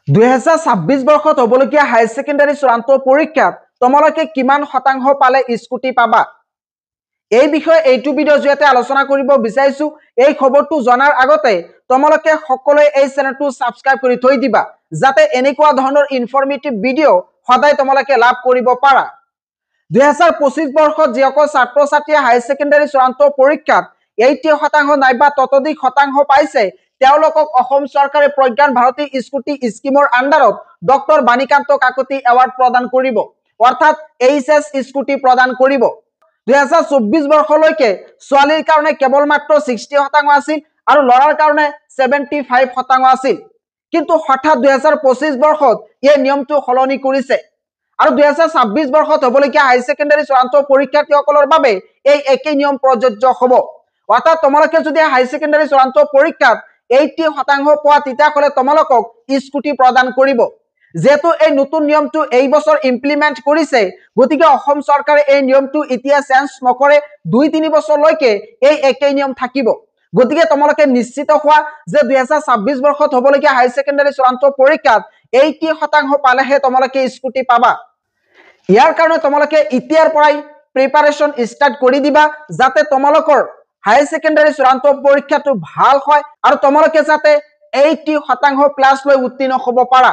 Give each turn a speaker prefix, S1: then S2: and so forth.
S1: 2026 বৰ্ষত হ'বলগীয়া higher secondary চূড়ান্ত পৰীক্ষাত তোমালোকে কিমান শতাংশ পালে স্কুটি পাবা এই বিষয়ে এইটো ভিডিঅ জৰিয়তে আলোচনা কৰিব বিচাৰিছো এই খবৰটো জনাৰ আগতে তোমালোকে সকলোৱে এই চেনেলটো সাবস্ক্ৰাইব কৰি থৈ দিবা যাতে এনেকুৱা ধৰণৰ ইনফৰমেটিভ ভিডিঅ সদায় তোমালোকে লাভ কৰিব পাৰা 2025 বৰ্ষত যিসকল ছাত্ৰ ছাত্ৰীয়ে হায়াৰ ছেকেণ্ডাৰী চূড়ান্ত পৰীক্ষাত 80% নাইবা ততোধিক শতাংশ পাইছে তেওঁলোকক অসম চৰকাৰে প্ৰজ্ঞান ভাৰতী স্কুটি স্কিমৰ আন্ডাৰত ডক্টৰ বাণীকান্ত কাকতি এৱাৰ্ড প্ৰদান কৰিব অৰ্থাৎ এইচএছ স্কুটি প্ৰদান কৰিব 2024 বৰ্ষলৈকে ছোৱালীৰ কাৰণে কেৱল মাত্ৰ 60% আছিল আৰু ল'ৰাৰ কাৰণে 75% আছিল কিন্তু হঠাৎ 2025 বৰ্ষত এই নিয়মটো সলনি কৰিছে আৰু 2026 বৰ্ষত হ'বলগীয়া হাই সেকেন্ডাৰী চূড়ান্ত পৰীক্ষাৰ্থীসকলৰ বাবে এই একেই নিয়ম প্ৰযোজ্য হ'ব অৰ্থাৎ তোমালোকে যদি হাই সেকেন্ডাৰী চূড়ান্ত পৰীক্ষাত 80% পোৱা তেতিয়াহ'লে তোমালোকক স্কুটি প্ৰদান কৰিব যেহেতু এই নতুন নিয়মটো এই বছৰ ইমপ্লিমেন্ট কৰিছে গতিকে অসম চৰকাৰে এই নিয়মটো এতিয়া চেঞ্জ নকৰে 2-3 বছৰলৈকে এই একেই নিয়ম থাকিব গতিকে তোমালোকে নিশ্চিত হোৱা যে 2026 বৰ্ষত হ'বলগীয়া হাই সেকেন্ডাৰী চূড়ান্ত পৰীক্ষাত 80% পালেহে তোমালোকে স্কুটি পাবা ইয়াৰ কাৰণে তোমালোকে ইতিয়াৰ পৰাই প্ৰিপাৰেচন ষ্টাৰ্ট কৰি দিবা যাতে তোমালোকৰ হাই সেকেন্ডাৰী চূড়ান্ত পৰীক্ষাটো ভাল হয় আৰু তোমালোকে যাতে 80% প্লাস লৈ উত্তীৰ্ণ হ'ব পাৰা